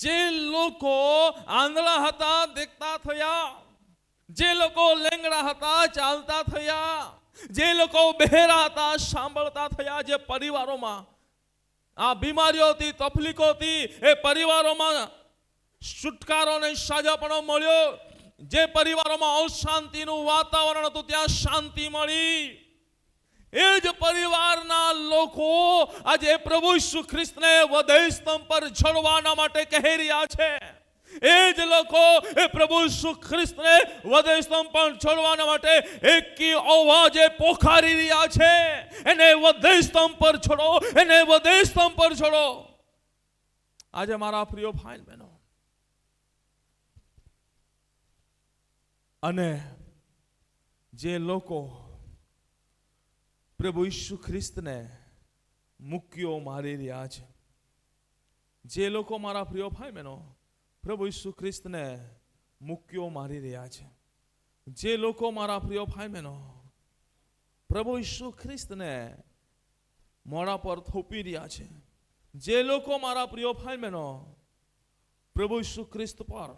જે લોકો આંધળા હતા દેખતા થયા, જે લોકો લેંગડા હતા ચાલતા થયા, જે લોકો બહેરા હતા સાંભળતા થયા, જે પરિવારોમાં આ બીમારીઓથી તકલીફોથી એ પરિવારોમાં છુટકારો અને સાજાપણો મળ્યો, જે પરિવારોમાં અશાંતિનું વાતાવરણ હતું ત્યાં શાંતિ મળી, એ જ પરિવારના લોકો આજે પ્રભુ ઈસુ ખ્રિસ્તને વધે સ્તંભ પર ચડવાના માટે કહી રહ્યા છે. એ જ લોકો એ પ્રભુ ઈસુ ખ્રિસ્તને વધે સ્તંભ પર ચડવાના માટે એકી અવાજે પોકારી રહ્યા છે, એને વધે સ્તંભ પર ચડો, એને વધે સ્તંભ પર ચડો. આજે મારા પ્રિય ભાઈ બહેનો, અને જે લોકો પ્રભુ ઈસુ ખ્રિસ્તને મુક્કીઓ મારી રહ્યા છે, જે લોકો મારા પ્રિય ભાઈ બહેનો પ્રભુ ઈસુ ખ્રિસ્તને મુક્કીઓ મારી રહ્યા છે, જે લોકો મારા પ્રિય ભાઈ બહેનો પ્રભુ ઈસુ ખ્રિસ્તને મોઢા પર થોપી રહ્યા છે, જે લોકો મારા પ્રિય ભાઈ બહેનો પ્રભુ ઈસુ ખ્રિસ્ત પર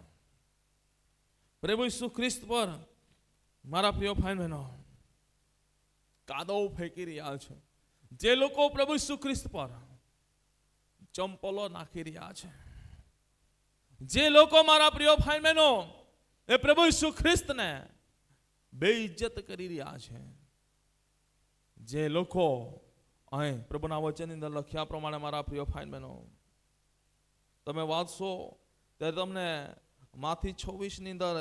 મારા પ્રિય ભાઈ બહેનો કાદવ ફેંકી રહ્યા છે, જે લોકો પ્રભુ ઈસુ ખ્રિસ્ત પર ચંપલો નાખી રહ્યા છે, જે લોકો મારા પ્રિય ભાઈ બહેનો એ પ્રભુ ઈસુ ખ્રિસ્તને બેઇજ્જત કરી રહ્યા છે, જે લોકો અહીં પ્રભુના વચનની અંદર લખ્યા પ્રમાણે મારા પ્રિય ભાઈ બહેનો તમે વાંચશો ત્યારે તમને માથી 26ની અંદર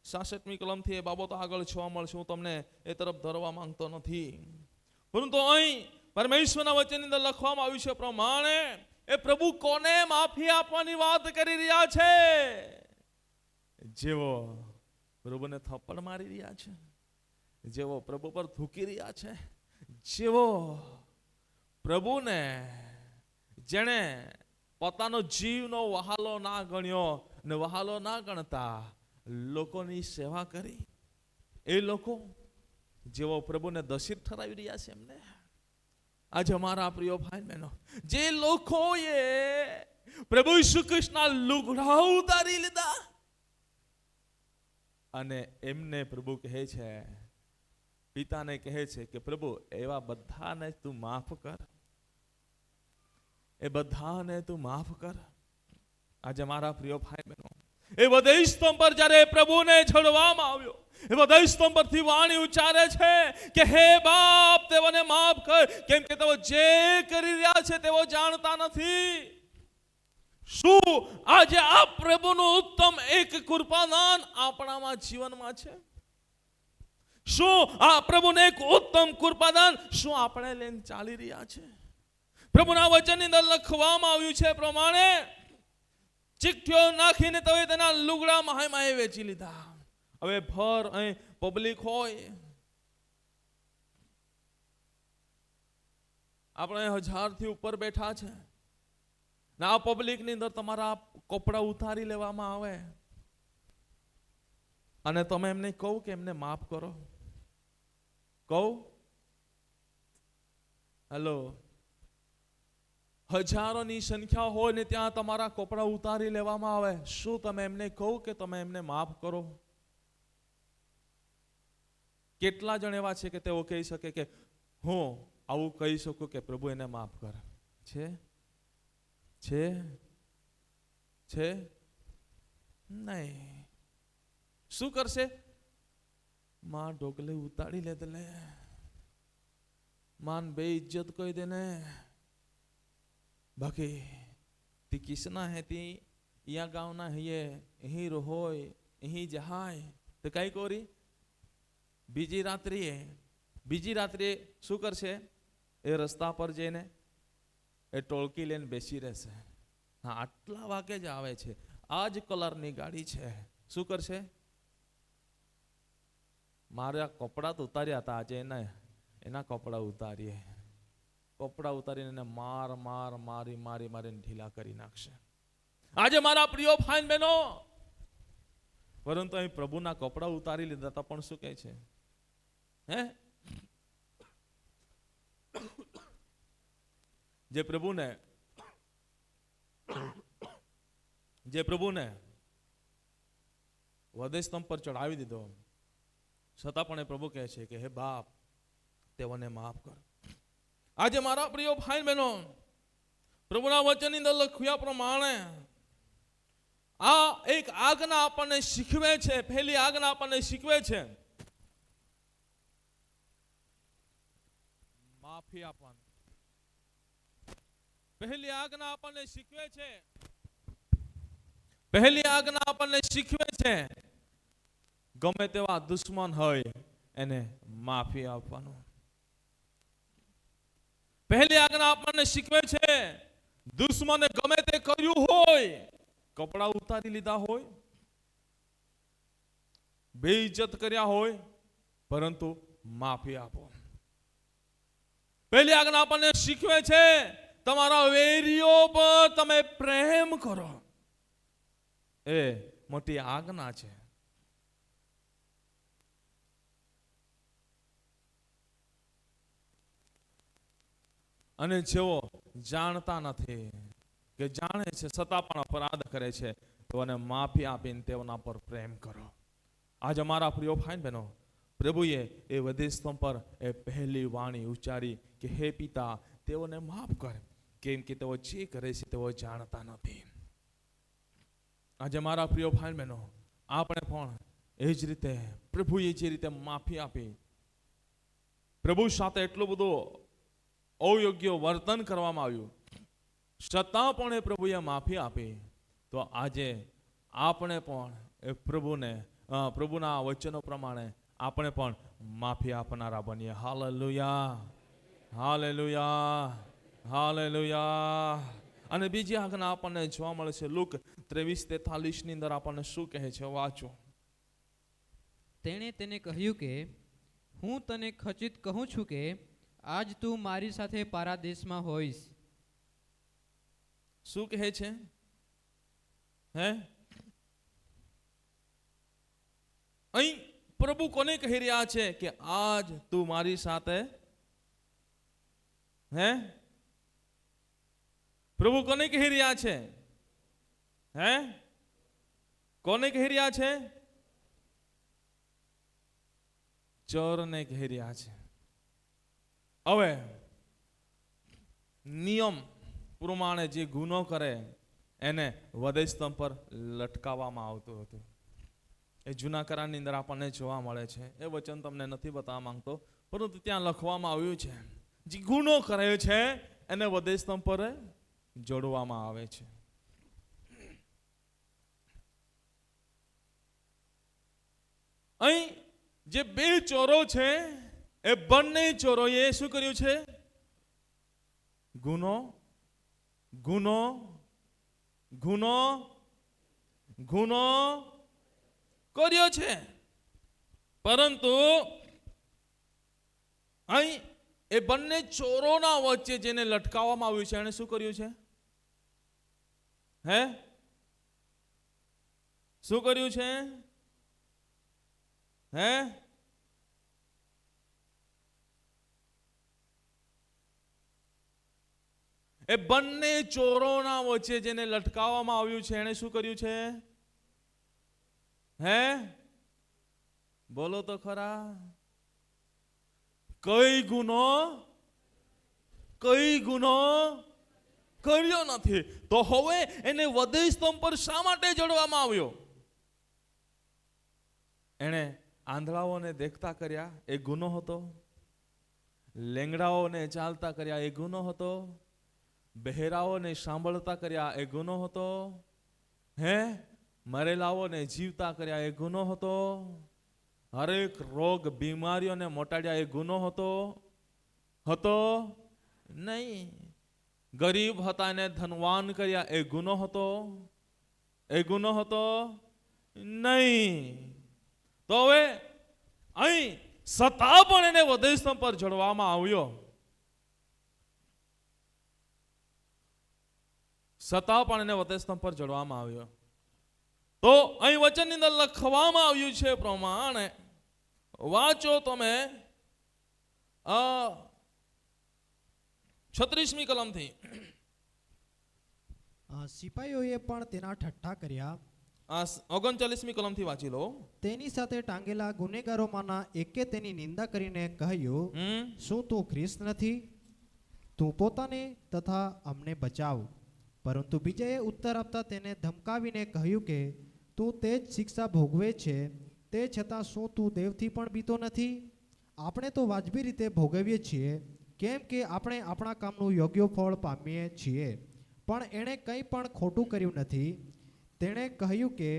66મી કલમથી એ બાબતો આગળ જોવા મળશે. હું તમને એ તરફ ધરવા માંગતો નથી, પરંતુ અહીં પરમેશ્વરના વચનની અંદર લખવામાં આવ્યું છે પ્રમાણે એ પ્રભુ કોને માફી આપવાની વાત કરી રહ્યા છે? જેવો પ્રભુને થપ્પડ મારી રહ્યા છે, જેવો પ્રભુ પર થૂકી રહ્યા છે, જેવો પ્રભુને જેણે પોતાનો જીવનો વહાલો ના ગણ્યો ને વહાલો ના ગણતા લોકોની સેવા કરી, એ લોકો જેવો પ્રભુને દોષિત ઠરાવી રહ્યા છે એમને આજે અમારા પ્રિય ભાઈ બહેનો, જે લોકોએ પ્રભુ ઈસુ ખ્રિસ્તના લુગડા ઉતારી લીધા અને એમને પ્રભુ કહે છે, પિતાને કહે છે કે પ્રભુ એવા બધાને તું માફ કર, એ બધાને તું માફ કર. આજે મારા પ્રિય ભાઈ બહેનો એ વધે સ્તંભ પર જ્યારે પ્રભુને ચડવામાં આવ્યો, એ વધે સ્તંભ પરથી વાણી ઉચ્ચારે છે કે હે બાપ તેઓને માફ કર, કેમ કે તેઓ જે કરી રહ્યા છે તેઓ જાણતા નથી. શું આજે આ પ્રભુનું ઉત્તમ એક કૃપાદાન આપણામાં જીવનમાં છે? શું આ પ્રભુને એક ઉત્તમ કૃપાદાન શું આપણે લઈને ચાલી રહ્યા છે? પ્રભુના વચનની અંદર લખવામાં આવ્યું છે પ્રમાણે ચીઠીઓ નાખીને તો તેના લુગડા માહે વેચી લીધા. હવે ભર અહીં પબ્લિક હોય, આપણે 1000થી ઉપર બેઠા છે ને આ પબ્લિકની અંદર તમારા કપડા ઉતારી લેવામાં આવે અને તમે એમને કહો કે એમને માફ કરો, કહો હેલો, હજારોની સંખ્યા હોય ને ત્યાં તમારા કપડા ઉતારી લેવામાં આવે, શું તમે એમને કહો કે તમે એમને માફ કરો? કેટલા જણ એવા છે કે તેઓ કહી શકે કે હું આવું કહી શકું કે પ્રભુ એને માફ કરે? છે નહીં. શું કરશે? માં ઢોકલે ઉતારી લે દે, માન બે ઇજ્જત કહી દે ને, બાકી તી કિસના હે તી યા ગાવના હૈયે અહીં રહોય અહીં જહાય તો કઈ કોરી બીજી રાત્રિએ શું કરશે? એ રસ્તા પર જઈને એ ટોળકી લઈને બેસી રહેશે. હા, આટલા વાગે જ આવે છે, આ જ કલરની ગાડી છે. શું કરશે? મારા કપડા તો ઉતાર્યા હતા, આજે એના કપડા ઉતારીએ. કપડા ઉતારીને એને મારીને ઢીલા કરી નાખશે. આજે મારા પ્રિય ભાઈ બહેનો, પરંતુ અહીં પ્રભુના કપડા ઉતારી લીધા હતા પણ શું કહે છે? હે, જે પ્રભુને જે પ્રભુને વધસ્તંભ પર ચડાવી દીધો, છતાં પણ એ પ્રભુ કહે છે કે હે બાપ, તેઓને માફ કર. આજે મારા પ્રિય ભાઈ બહેનો, પ્રભુના વચનની અંદર લખ્યા પ્રમાણે આ એક આજ્ઞા આપણને શીખવે છે. પહેલી આજ્ઞા આપણને શીખવે છે માફી આપવાનું. પહેલી આજ્ઞા આપણને શીખવે છે, પહેલી આજ્ઞા આપણને શીખવે છે ગમે તેવા દુશ્મન હોય એને માફી આપવાનું. પહેલી આજ્ઞા આપણને શીખવે છે દુશ્મને ગમે તે કર્યું હોય, કપડા ઉતારી લીધા હોય, બેઇજ્જત કર્યા હોય, પરંતુ માફી આપો. પહેલી આજ્ઞા આપણને શીખવે છે તમારા વેરીઓ પર તમે પ્રેમ કરો. એ મોટી આજ્ઞા છે. અને જેઓ જાણતા નથી કે જાણે છે છતાં પણ અપરાધ કરે છે, તેઓને માફી આપીને તેઓના પર પ્રેમ કરો. આજે મારા પ્રિય ભાઈ બહેનો, પ્રભુએ એ વધસ્તંભ પર એ પહેલી વાણી ઉચ્ચારી કે હે પિતા, તેઓને માફ કર, કેમ કે તેઓ જે કરે છે તેઓ જાણતા નથી. આજે મારા પ્રિય ભાઈ બહેનો, આપણે પણ એ જ રીતે પ્રભુએ જે રીતે માફી આપી, પ્રભુ સાથે એટલું બધું અયોગ્ય વર્તન કરવામાં આવ્યું, છતાં પણ એ પ્રભુએ માફી આપી, તો આજે આપણે પણ એ પ્રભુના વચનો પ્રમાણે આપણે પણ માફી આપનારા બનીએ. Hallelujah, hallelujah, hallelujah. અને બીજી આજ્ઞા આપણને જોવા મળે છે લુક 23:43 ની અંદર આપણને શું કહે છે, વાંચો. તેણે તેને કહ્યું કે હું તને ખચિત કહું છું કે આજ તું મારી સાથે પારાદેશમાં હોઈશ. શું કહે છે? હે, અહીં પ્રભુ કોને કહી રહ્યા છે કે આજ તું મારી સાથે? હે, પ્રભુ કોને કહી રહ્યા છે? હે, કોને કહી રહ્યા છે? ચોરને કહી રહ્યા છે. હવે નિયમ પ્રમાણે જે ગુનો કરે એને વધસ્તંભ પર લટકાવવામાં આવતું હતું. એ જૂના કરારની અંદર આપણને જોવા મળે છે. એ વચન તમને નથી બતાવવા માંગતો, પરંતુ ત્યાં લખવામાં આવ્યું છે જે ગુનો કરે છે એને વધસ્તંભ પર જોડવામાં આવે છે. અહીં જે બે ચોરો છે એ બંને ચોરોએ શું કર્યું છે? ગુનો ગુનો ગુનો ગુનો કર્યો છે. પરંતુ અહીં એ બંને ચોરોના વચ્ચે જેને લટકાવવામાં આવ્યું છે એને શું કર્યું છે? હે, શું કર્યું છે? હે, એ બંને ચોરોના વચ્ચે જેને લટકાવવામાં આવ્યું છે એને શું કર્યું છે? હે, બોલો તો ખરા. કઈ ગુનો કર્યો નથી. તો હવે એને વધસ્તંભ પર શા માટે જોડવામાં આવ્યો? એને આંધળાઓને દેખતા કર્યા, એ ગુનો હતો. લેંગડાઓને ચાલતા કર્યા, એ ગુનો હતો. બહેરાઓને સાંભળતા કર્યા, એ ગુનો હતો. હે, મરેલાઓને જીવતા કર્યા, એ ગુનો હતો. હરેક રોગ બીમારીઓને મટાડ્યા, એ ગુનો હતો નહીં. ગરીબ હતા એને ધનવાન કર્યા, એ ગુનો હતો નહીં. તો હવે અહીં છતાં પણ એને વધસ્તંભ પર જોડવામાં આવ્યો. તો અહીં વચનની અંદર લખવામાં આવ્યું છે પ્રમાણે વાંચો તમે 36મી કલમથી. સિપાઈઓએ પણ તેના ઠઠ્ઠા કર્યા. આ 39મી કલમથી વાંચી લો. તેની સાથે ટાંગેલા ગુનેગારોમાંના એકે તેની નિંદા કરીને કહ્યું, શું તું ખ્રિસ્ત નથી? તું પોતાને તથા અમને બચાવ. પરંતુ બીજાએ ઉત્તર આપતા તેને ધમકાવીને કહ્યું કે તું તે જ શિક્ષા ભોગવે છે, તે છતાં શું તું દેવથી પણ બીતો નથી? આપણે તો વાજબી રીતે ભોગવીએ છીએ, કેમ કે આપણે આપણા કામનું યોગ્ય ફળ પામીએ છીએ. પણ એણે કંઈ પણ ખોટું કર્યું નથી. તેણે કહ્યું કે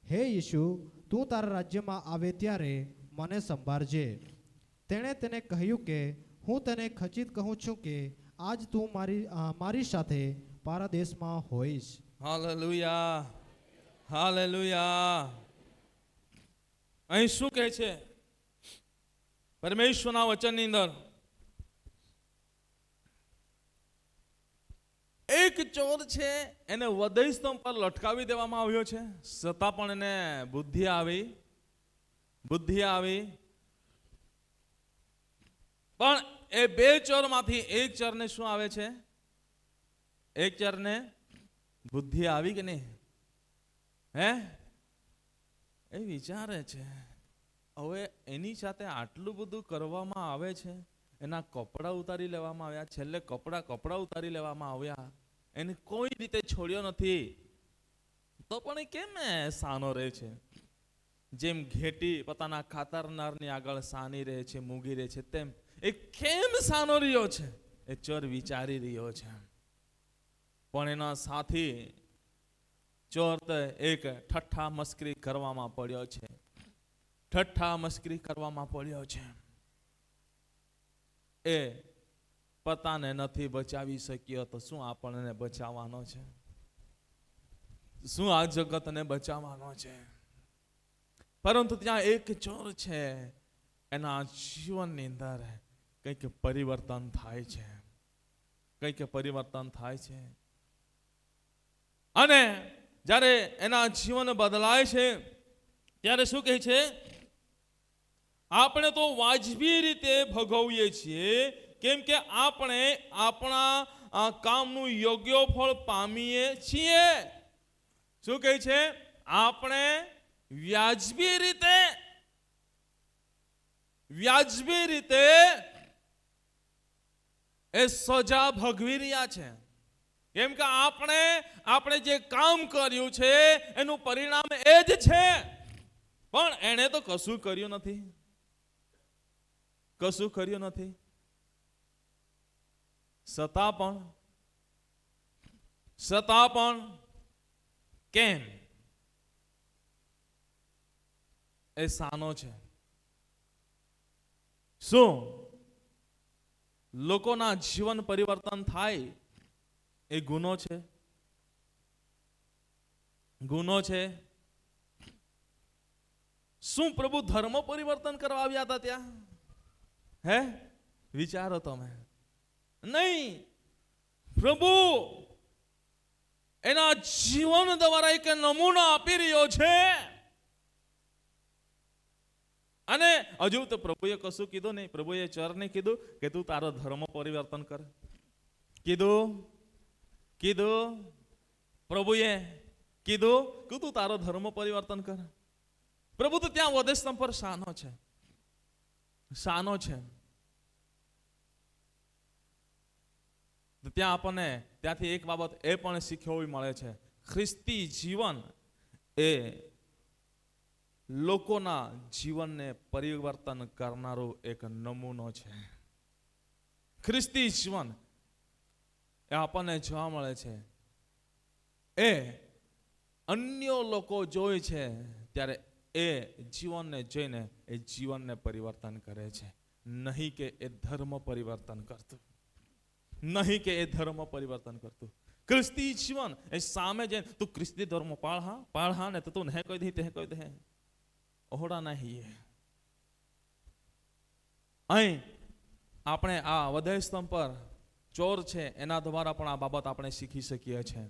હે યીશુ, તું તારા રાજ્યમાં આવે ત્યારે મને સંભાળજે. તેણે તેને કહ્યું કે હું તને ખચિત કહું છું કે આજ તું મારી સાથે પારાદેશમાં હોઈશ. Hallelujah, hallelujah. અહીં શું કહે છે પરમેશ્વરના વચનની અંદર? એક ચોર છે, એને વધઈ સ્તંભ પર લટકાવી દેવામાં આવ્યો છે, છતાં પણ એને બુદ્ધિ આવી. પણ એ બે ચોરમાંથી એક ચોરને શું આવે છે? એક ચોરને બુદ્ધિ આવી કે નહીં? એ વિચારે છે હવે એની સાથે આટલું બધું કરવામાં આવે છે, એના કપડાં ઉતારી લેવામાં આવ્યા, છેલ્લે કપડાં ઉતારી લેવામાં આવ્યા, એને કોઈ રીતે છોડ્યો નથી, તો પણ એ કેમ સાનો રહે છે? જેમ ઘેટી પોતાના ખાતરનારની આગળ સાની રહે છે, મૂગી રહે છે, તેમ એ કેમ સાનો રહ્યો છે? એ ચોર વિચારી રહ્યો છે. પણ એના સાથી ચોર તો એક ઠઠ્ઠા મસ્કરી કરવામાં પડ્યો છે. એ પોતાને નથી બચાવી શક્યો, તો શું આપણને બચાવવાનો છે? શું આ જગતને બચાવવાનો છે? પરંતુ ત્યાં એક ચોર છે, એના જીવનની અંદર કંઈક પરિવર્તન થાય છે. અને જ્યારે એના જીવન બદલાય છે ત્યારે શું કહે છે? આપણે તો વાજબી રીતે ભોગવીએ છીએ, કેમ કે આપણે આપણા કામનું યોગ્ય ફળ પામીએ છીએ. શું કહે છે? આપણે વ્યાજબી રીતે એ સજા ભોગવી રહ્યા છે. કેમ કે આપણે જે કામ કર્યું છે એનું પરિણામ એ જ છે. પણ એણે તો કશું કર્યું નથી. છતાં પણ કેમ એ સાનો છે? શું લોકોના જીવન પરિવર્તન થાય એ ગુનો છે? શું પ્રભુ ધર્મ પરિવર્તન કરવા આવ્યા હતા ત્યાં? વિચારો તમે. નહીં, પ્રભુ એના જીવન દ્વારા એક નમૂનો આપી રહ્યો છે. અને હજુ તો પ્રભુએ કશું કીધું નહીં. પ્રભુએ ચોરને કીધું કે તું તારો ધર્મ પરિવર્તન કર. કીધું પ્રભુએ કીધું કે તું તારો ધર્મ પરિવર્તન કર. પ્રભુ તો ત્યાં વધસ્તંભ પર સાનો છે. ત્યાં આપણને ત્યાંથી એક બાબત એ પણ શીખવી મળે છે. ખ્રિસ્તી જીવન એ લોકોના જીવનને પરિવર્તન કરનારો એક નમૂનો છે. ખ્રિસ્તી જીવન એ આપણને જોવા મળે છે. એ અન્ય લોકો જોઈ છે ત્યારે એ જીવનને જોઈને એ જીવનને પરિવર્તન કરે છે, નહીં કે એ ધર્મ પરિવર્તન કરતું. ખ્રિસ્તી જીવન એ સામે જઈને તું ખ્રિસ્તી ધર્મ પાળ હા ને તો તું નહીં કહી દે ઓહડા નહીં. અહીં આપણે આ વધઈ સ્તંભ પર ચોર છે એના દ્વારા પણ આ બાબત આપણે શીખી શકીએ છીએ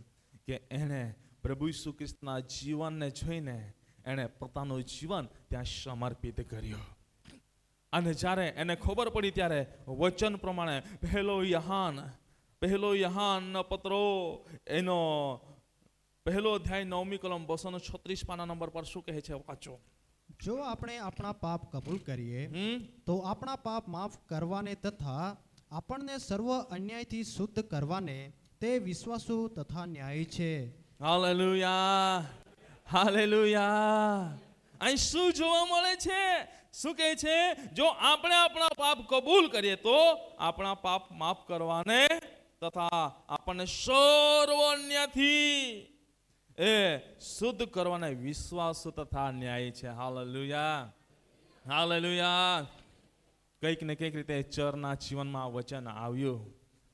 કે એણે પ્રભુ ઈસુ ખ્રિસ્તના જીવનને જોઈને એણે પોતાનું જીવન ત્યાં સમર્પિત કર્યું. અને જ્યારે એને ખબર પડી ત્યારે વચન પ્રમાણે પહેલો યહાન પત્રો એનો પહેલો અધ્યાય 9મી કલમ 236 પાના નંબર પર શું કહે છે? વાંચો. જો આપણે આપણા પાપ કબૂલ કરીએ તો આપણા પાપ માફ કરવાને તથા આપણને સર્વ અન્યાયથી શુદ્ધ કરવાને તે વિશ્વાસુ તથા ન્યાયી છે. Hallelujah, hallelujah. અહીં શું જોવા મળે છે? શું કહે છે? જો આપણે આપણા પાપ કબૂલ કરીએ તો આપણા પાપ માફ કરવાને તથા આપણને સર્વ અન્યાયથી એ શુદ્ધ કરવાના વિશ્વાસ તથા ન્યાય છે. Hallelujah, hallelujah. કંઈક ને કંઈક રીતે ચરના જીવનમાં આ વચન આવ્યું,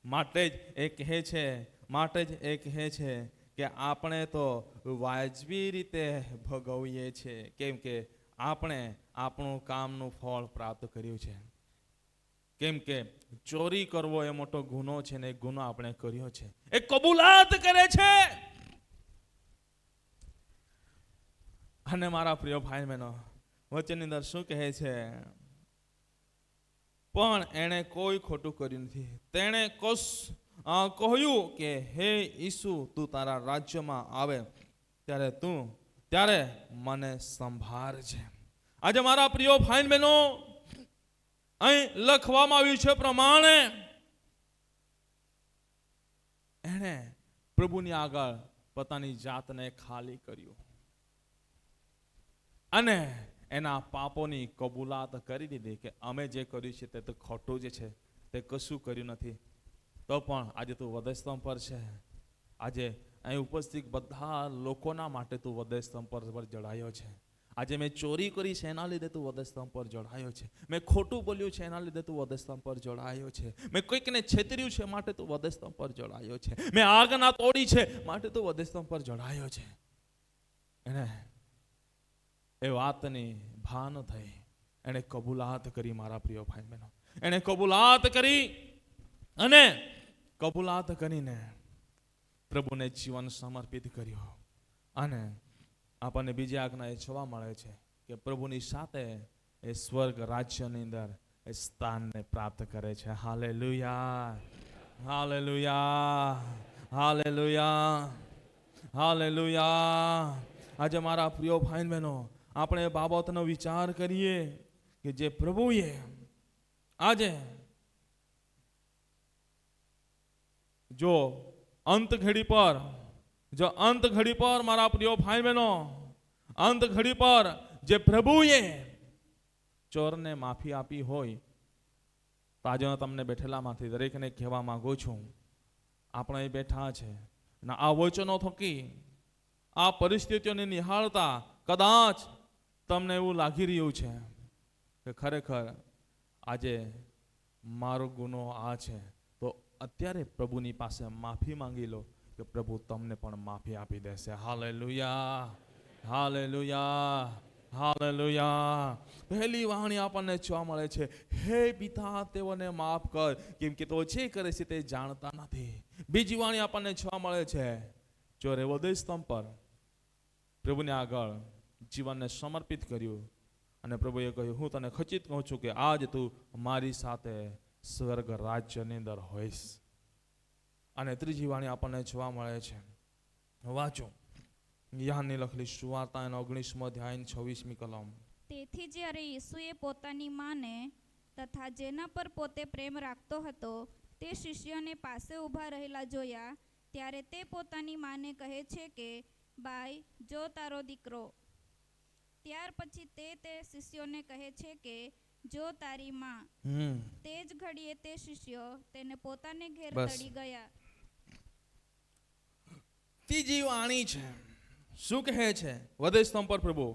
માટે જ એ કહે છે, માટે જ એ કહે છે કે આપણે તો વાજબી રીતે ભોગવીએ છીએ, કેમ કે આપણે આપણું કામનું ફળ પ્રાપ્ત કર્યું છે. કેમ કે ચોરી કરવો એ મોટો ગુનો છે ને એ ગુનો આપણે કર્યો છે. એ કબૂલાત કરે છે. અને મારા પ્રિય ભાઈ બહેનો, વચનની અંદર શું કહે છે? પણ એણે કોઈ ખોટું કર્યું નથી. તેણે કહ્યું કે હે ઈસુ, તું તારા રાજ્યમાં આવે ત્યારે મને સંભાળજે. આજે મારા પ્રિય ભાઈ બહેનો, અહીં લખવામાં આવ્યું છે પ્રમાણે એણે પ્રભુની આગળ પોતાની જાતને ખાલી કર્યું અને એના પાપોની કબૂલાત કરી દીધી કે અમે જે કર્યું છે તે તો ખોટું જ છે, તે કશું કર્યું નથી. તો પણ આજે તું વધસ્તંભ પર છે. આજે અહીં ઉપસ્થિત બધા લોકોના માટે તું વધસ્તંભ પર જડાયો છે. આજે મેં ચોરી કરી છે એના લીધે તું વધસ્તંભ પર જડાયો છે. મેં ખોટું બોલ્યું છે એના લીધે તું વધસ્તંભ પર જડાયો છે. મેં કોઈકને છેતર્યું છે માટે તું વધસ્તંભ પર જડાયો છે. મેં આજ્ઞા તોડી છે માટે તું વધસ્તંભ પર જડાયો છે. એને એ વાતની ભાન થઈ, એણે કબૂલાત કરી. મારા પ્રિય ભાઈ બહેનો, એણે કબૂલાત કરી અને કબૂલાત કરીને પ્રભુને જીવન સમર્પિત કર્યું. અને આપણને બીજી આજ્ઞા એ જોવા મળે છે કે પ્રભુની સાથે એ સ્વર્ગ રાજ્યની અંદર એ સ્થાનને પ્રાપ્ત કરે છે. Hallelujah, hallelujah, hallelujah, hallelujah. આજે મારા પ્રિય ભાઈ બહેનો, આપણે એ બાબતનો વિચાર કરીએ કે જે પ્રભુએ આજે જો અંત ઘડી પર મારા પ્રિય ભાઈ બહેનો, અંત ઘડી પર જે પ્રભુએ ચોરને માફી આપી હોય, તો આજે હું તમને બેઠેલામાંથી દરેકને કહેવા માંગુ છું, આપણે અહીં બેઠા છે અને આ વચનો થકી આ પરિસ્થિતિઓને નિહાળતા કદાચ તમને એવું લાગી રહ્યું છે કે ખરેખર આજે મારો ગુનો આ છે, તો અત્યારે પ્રભુની પાસે માફી માંગી લો કે પ્રભુ તમને પણ માફી આપી દેશે. Hallelujah, hallelujah, hallelujah. પહેલી વાણી આપણને જોવા મળે છે, હે પિતા, તેઓને માફ કર, કેમ કે તેઓ જે કરે છે તે જાણતા નથી. બીજી વાણી આપણને જોવા મળે છે, ચોરે વધસ્તંભ પર પ્રભુને આગળ જીવનને સમર્પિત કર્યું અને પ્રભુએ કહ્યું, હું તને ખચિત કહું છું કે આજ તું મારી સાથે સ્વર્ગ રાજ્યની અંદર હોઈશ. અને ત્રીજી વાણી આપણને જોવા મળે છે, વાંચો યાહાનની લખેલી સુવાર્તા એનો 19મો અધ્યાય 26મી કલમ. તેથી જ્યારે ઈસુએ પોતાની માને તથા જેના પર પોતે પ્રેમ રાખતો હતો તે શિષ્યોને પાસે ઊભા રહેલા જોયા, ત્યારે તે પોતાની માને કહે છે કે, બાઈ, જો તારો દીકરો. ત્યાર પછી તે શિષ્યોને કહે છે કે, જો તારી માં. તે જ ઘડીએ તે શિષ્યો તેને પોતાને ઘેર તળી ગયા. ત્રીજી વાણી છે, શું કહે છે? વધસ્તંભ પર પ્રભુ,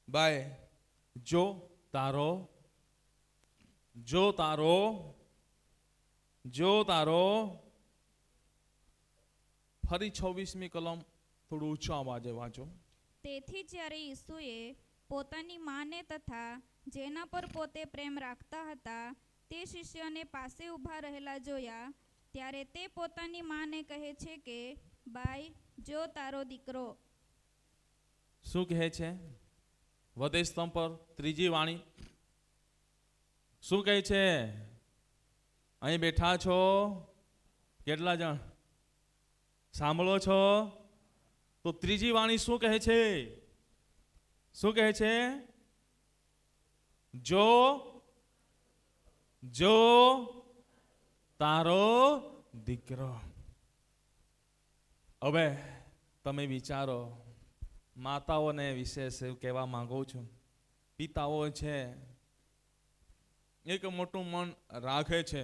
બાય, જો તારો ફરી 26મી કલમ થોડું ઊંચો અવાજે વાંચો. તેથી જ્યારે ઈસુએ પોતાની માને તથા જેના પર પોતે પ્રેમ રાખતા હતા તે શિષ્યોને પાસે ઊભા રહેલા જોયા, ત્યારે તે પોતાની માને કહે છે કે, બાઈ, જો તારો દીકરો. શું કહે છે? વધસ્તંભ પર ત્રીજી વાણી શું કહે છે? અહીં બેઠા છો કેટલા જણ? સાંભળો છો? તો ત્રીજી વાણી શું કહે છે? શું કહે છે? જો જો તારો દીકરો. હવે તમે વિચારો, માતાઓને વિશેષ કહેવા માંગુ છું. પિતાઓ છે એક મોટું મન રાખે છે,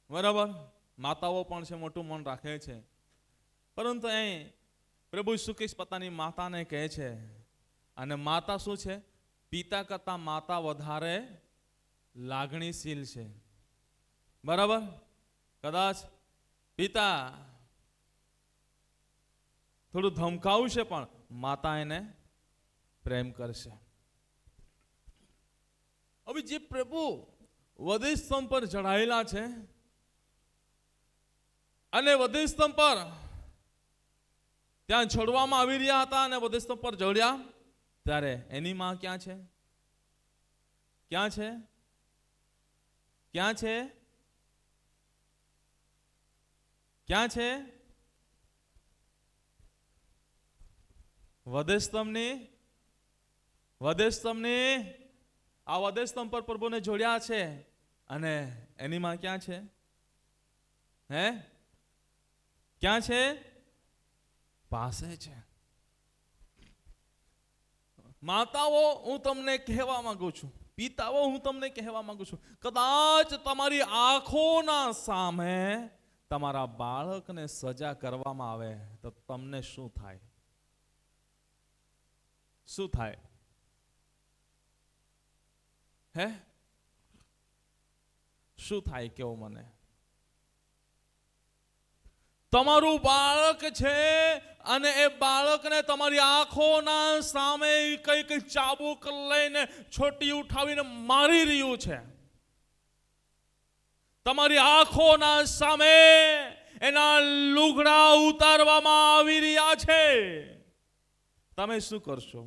બરાબર? માતાઓ પણ છે મોટું મન રાખે છે, પરંતુ અહીં પ્રભુ ઈસુ ખ્રિસ્ત પોતાની માતાને કહે છે, અને માતા શું છે? પિતા કરતા માતા વધારે લાગણીશીલ છે, બરાબર? કદાચ પિતા થોડું ધમકાવશે પણ માતા એને પ્રેમ કરશે. હવે જે પ્રભુ વધસ્તંભ પર ચઢાયેલા છે અને વધસ્તંભ પર ત્યાં છોડવામાં આવી રહ્યા હતા અને વધસ્તંભ પર ચડ્યા ત્યારે એની માં ક્યાં છે? ક્યાં છે? ક્યાં છે? ક્યાં છે? વધસ્તંભની આ વધસ્તંભ પર પ્રભુને જોડ્યા છે અને એની માં ક્યાં છે? હે? ક્યાં છે? પાસે છે. માતાઓ, હું તમને કહેવા માંગુ છું, પિતાઓ, હું તમને કહેવા માંગુ છું, કદાચ તમારી આંખોના સામે તમારા બાળકને સજા કરવામાં આવે તો તમને શું થાય? શું થાય? હે? શું થાય? કેવો મને. તમારું બાળક છે અને એ બાળકને તમારી આંખોના સામે કઈ ચાબુક લઈને છોટી ઉઠાવીને મારી રહ્યું છે. તમારી આંખોના સામે એના લુગડા ઉતારવામાં આવી રહ્યા છે. તમે શું કરશો?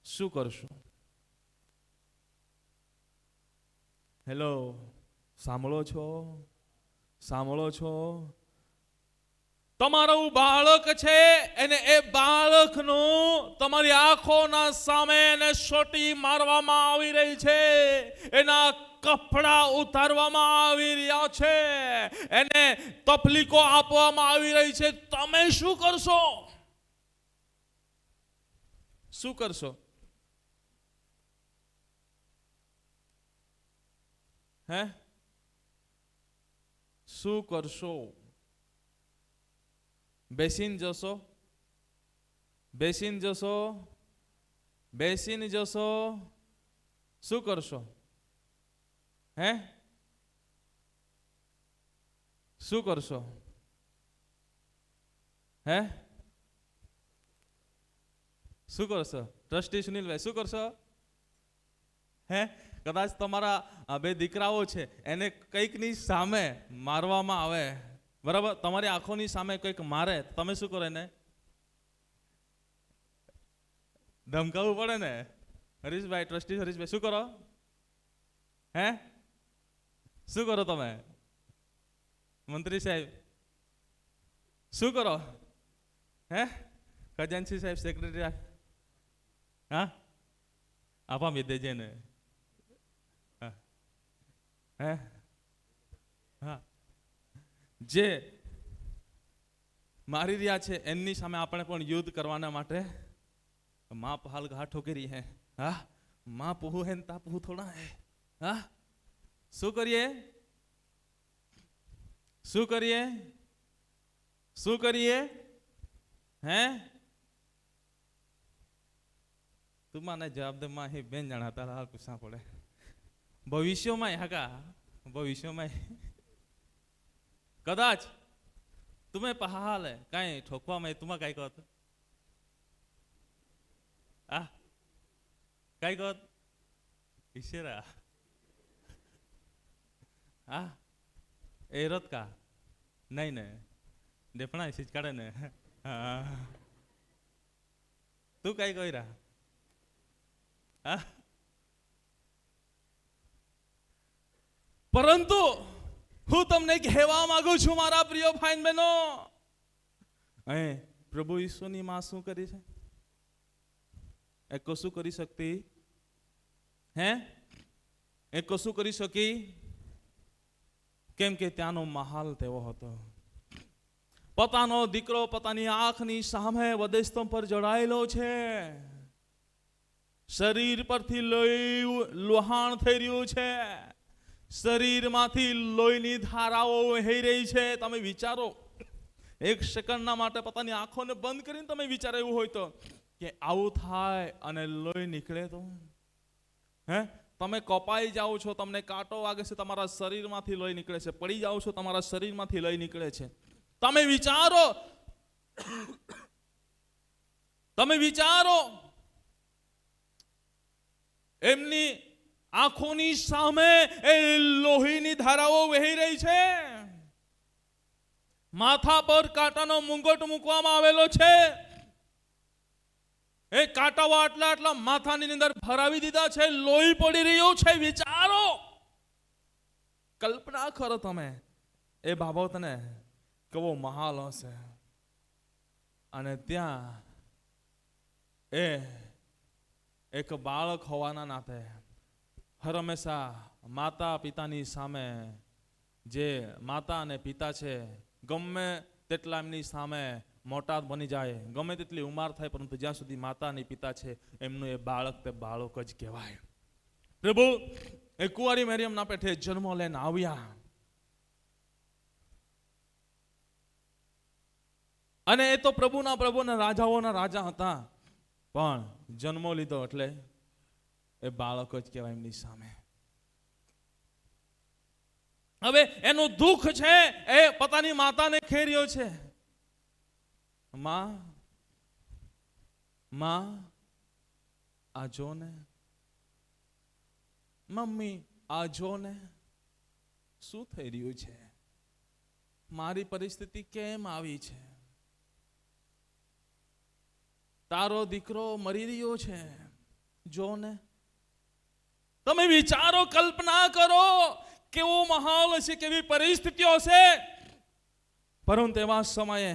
શું કરશો? હેલો, સાંભળો છો? સાંભળો છો? તમારું બાળક છે એને એ બાળકનું તમારી આંખોના સામે એને સોટી મારવામાં આવી રહી છે, એના કપડા ઉતારવામાં આવી રહ્યા છે, એને તકલીફો આપવામાં આવી રહી છે. તમે શું કરશો? શું કરશો? હે? શું કરશો? બેસીને જશો? બેસીને જશો? બેસીને જશો? શું કરશો? હે? શું કરશો? હે? શું કરશો? ટ્રસ્ટી સુનિલભાઈ, શું કરશો? હે? કદાચ તમારા બે દીકરાઓ છે એને કંઈકની સામે મારવામાં આવે, બરાબર? તમારી આંખોની સામે કંઈક મારે, તમે શું કરો? એને ધમકાવવું પડે ને. હરીશભાઈ, ટ્રસ્ટી હરીશભાઈ, શું કરો? હે? શું કરો તમે? મંત્રી સાહેબ, શું કરો? હે? ખજાનચી સાહેબ, સેક્રેટરી, હા, આપા વિદેજે ને. હે? હા, જે મારી રહ્યા છે એમની સામે આપણે પણ યુદ્ધ કરવાના માટે માપ હાલ ઘાટો કરી હે. હા, માં પૂહું હે ને તા પૂહું થોડા હે. હા, શું કરીએ? શું કરીએ? શું કરીએ? હે? તું મને જવાબ દે. માં હે બેન જણા તારા હાલ પૂછવા પડે. ભવિષ્યમાં હાકા, ભવિષ્યમાં કદાચ તમે પહાલે કાંઈ ઠોકવામાં તુમાં કાંઈ કહો તો આ કાંઈ કહો ઈશ્વરા હા એ રત કા નહીં ને ડેપણા સીજ કાઢે ને. હા, તું કાંઈ કહી રહ્યા? હા, પરંતુ હું તમને કહેવા માંગુ છું મારા પ્રિય ભાઈ બહેનો, અહીં પ્રભુ ઈસુની માં શું કરી છે? એ કશું કરી શકતી હે? એ કશું કરી શકી? કેમ કે ત્યાંનો માહોલ તેવો હતો. પોતાનો દીકરો પોતાની આંખની સામે વધસ્તંભ પર જડાયેલો છે. શરીર પરથી લોહાણ થઈ રહ્યું છે. શરીરમાંથી લોહીની ધારાઓ વહી રહી છે. તમે વિચારો, એક સેકન્ડના માટે પોતાની આંખોને બંધ કરીને તમે વિચારો એવું હોય તો કે આવું થાય અને લોહી નીકળે તો હે? તમે કપાઈ જાઓ છો, તમને કાંટો વાગે છે, તમારા શરીરમાંથી લોહી નીકળે છે. પડી જાઓ છો, તમારા શરીરમાંથી લોહી નીકળે છે. તમે વિચારો, તમે વિચારો, એમની આંખોની સામે એ લોહીની ધારાઓ વહી રહી છે. માથા પર કાંટાનો મુંગટ મૂકવામાં આવેલો છે. એ કાંટાઓ આટલા આટલા માથાની અંદર ભરાવી દીધા છે. લોહી પડી રહ્યું છે. વિચારો, કલ્પના કરો તમે એ બાબતને, કેવો માહોલ હશે. અને ત્યાં એ એક બાળક હોવાના નાતે હર હંમેશા માતા પિતાની સામે, જે માતા અને પિતા છે, ગમે તેટલા એમની સામે મોટા બની જાય, ગમે તેટલી ઉંમર થાય, પરંતુ જ્યાં સુધી માતા અને પિતા છે એમનું એ બાળક તે બાળક જ કહેવાય. પ્રભુ એ કુંવારી મરિયમના પેઠે જન્મ લઈને આવ્યા અને એ તો પ્રભુના રાજાઓના રાજા હતા, પણ જન્મ લીધો એટલે એ બાળક જ કહેવાય એમની સામે. હવે એનું દુઃખ છે એ પોતાની માતાને ખેર્યો છે. માં, આ જો ને, મમ્મી આ જો ને, શું થઈ રહ્યું છે? મારી પરિસ્થિતિ કેમ આવી છે? તારો દીકરો મરી રહ્યો છે, જો ને. તમે વિચારો, કલ્પના કરો, કેવો માહોલ હશે, કેવી પરિસ્થિતિઓ હશે. પરંતુ એવા સમયે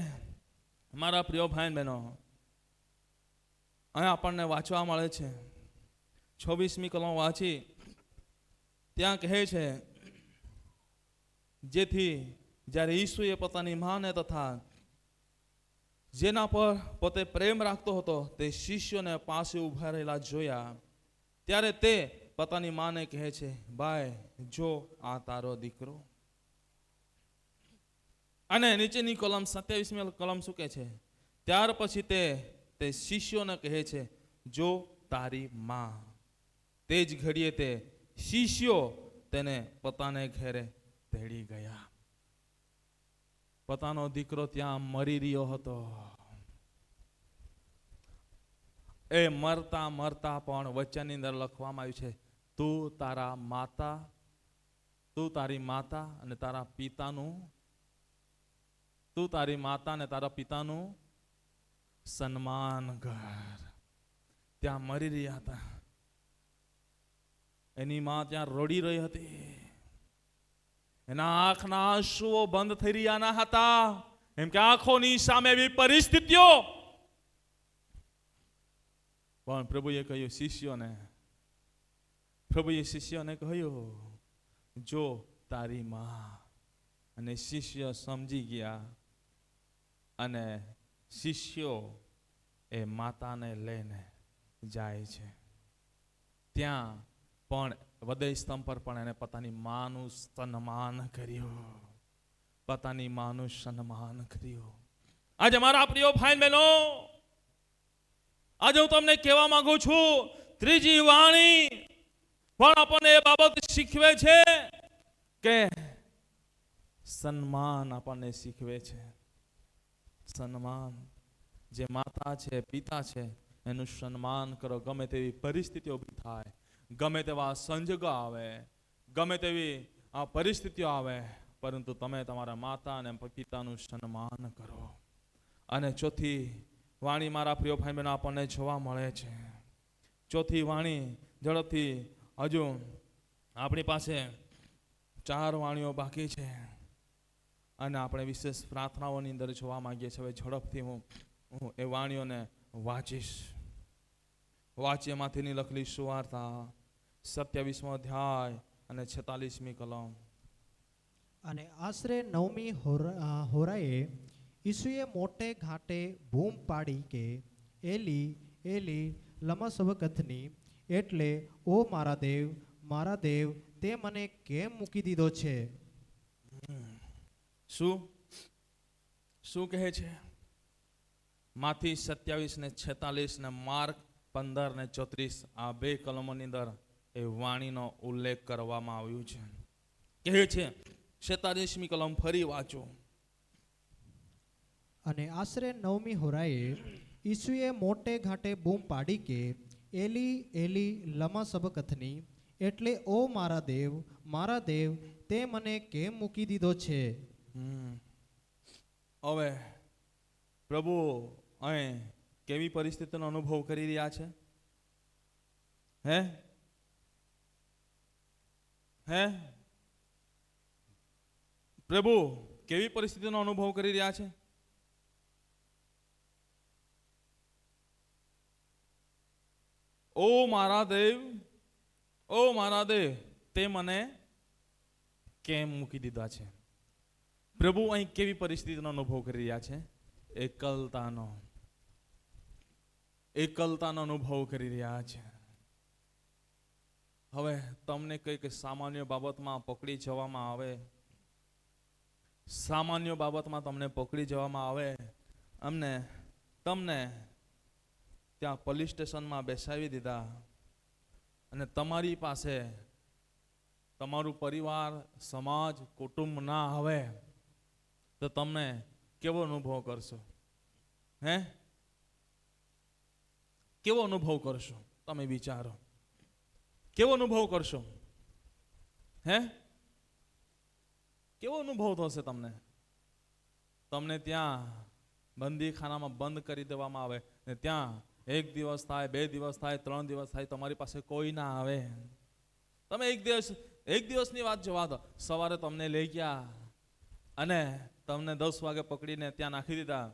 મારા પ્રિય ભાઈ બહેનો, અહીંયા આપણને વાંચવા મળે છે, 26મી કલમ વાંચી, ત્યાં કહે છે, જેથી જ્યારે ઈસુએ પોતાની માને તથા જેના પર પોતે પ્રેમ રાખતો હતો તે શિષ્યોને પાસે ઉભા રહેલા જોયા, ત્યારે તે પોતાની માને કહે છે, ભાઈ જો આ તારો દીકરો. અને નીચેની કલમ 27મી કલમ શું કહે છે? ત્યાર પછી તે શિષ્યોને કહે છે, જો તારી માં. તે જ ઘડીએ તે શિષ્યો તેને પોતાને ઘેરે તેડી ગયા. પોતાનો દીકરો ત્યાં મરી રહ્યો હતો. એ મરતા મરતા પણ વચનની અંદર લખવામાં આવ્યું છે, તું તારી માતા અને તારા પિતાનું સન્માન કર. ત્યાં મરી રહ્યા હતા. એની માં ત્યાં રડી રહી હતી. એના આંખના આંસુઓ બંધ થઈ રહ્યા ના હતા, એમ કે આંખોની સામે એવી પરિસ્થિતિઓ. પણ પ્રભુએ શિષ્યોને કહ્યું, જો તારી માં. અને શિષ્ય સમજી ગયા અને શિષ્યો એ માતાને લઈને જાય છે. ત્યાં પણ હૃદય સ્તંભ પર પણ એને પોતાની માનું સન્માન કર્યું. આજે મારા પ્રિય ભાઈ બહેનો, આજે હું તમને કહેવા માંગુ છું, ત્રીજી વાણી પણ આપણને એ બાબત શીખવે છે કે સન્માન આપણને શીખવે છે. સન્માન, જે માતા છે, પિતા છે, એનું સન્માન કરો. ગમે તેવી પરિસ્થિતિઓ ઊભી થાય, ગમે તેવા સંજોગો આવે, ગમે તેવી પરિસ્થિતિઓ આવે, પરંતુ તમે તમારા માતા અને પિતાનું સન્માન કરો. અને ચોથી વાણી મારા પ્રિય ભાઈ બહેનો આપણને જોવા મળે છે. ચોથી વાણી ઝડપથી હજુ આપણી પાસે 4 વાણીઓ બાકી છે અને આપણે વિશેષ પ્રાર્થનાઓની અંદર જોવા માંગીએ છીએ. હવે ઝડપથી હું એ વાણીઓને વાંચીશ. વાચ્યમાંથીની લખેલી સુવાર્તા 27મો અધ્યાય અને 46મી કલમ. અને આશરે 9મી હોરાએ ઈસુએ મોટે ઘાટે બૂમ પાડી કે એલી એલી લમા સબકથની, એટલે ઓ મારા દેવ તે મને કેમ મૂકી દીધો છે. શું કહે છે? માથી 27 ને 46 ને માર્ક 15 ને 34 આ 2 કલમોની અંદર એ વાણીનો ઉલ્લેખ કરવામાં આવ્યું છે. કહે છે 46મી કલમ ફરી વાંચો. અને આશરે 9મી હોરાએ ઈસુએ મોટે ઘાટે બૂમ પાડી કે એલી એલી લમા સબકથની, એટલે ઓ મારા દેવ તે મને કેમ મૂકી દીધો છે. હવે પ્રભુ અહીં કેવી પરિસ્થિતિનો અનુભવ કરી રહ્યા છે? હે પ્રભુ કેવી પરિસ્થિતિનો અનુભવ કરી રહ્યા છે? ઓ મારા દેવ તે મને કેમ મૂકી દીધા છે? પ્રભુ અહીં કેવી પરિસ્થિતિનો અનુભવ કરી રહ્યા છે? એકલતાનો અનુભવ કરી રહ્યા છે. હવે તમને કંઈક સામાન્ય બાબતમાં પકડી જવામાં આવે, તમને ત્યાં પોલીસ સ્ટેશનમાં બેસાડી દીધા અને તમારી પાસે તમારું પરિવાર, સમાજ, કુટુંબ ના આવે તો તમે કેવો અનુભવ કરશો? કેવો અનુભવ કરશો? તમે વિચારો, કેવો અનુભવ કરશો? કેવો અનુભવ થશે તમને? તમને ત્યાં બંદીખાનામાં બંધ કરી દેવામાં આવે ને ત્યાં 1 દિવસ થાય, 2 દિવસ થાય, 3 દિવસ થાય, તમારી પાસે કોઈ ના આવે. તમે એક દિવસની વાત જવા દો, સવારે તમને લઈ ગયા અને તમને 10 વાગે પકડીને ત્યાં નાખી દીધા.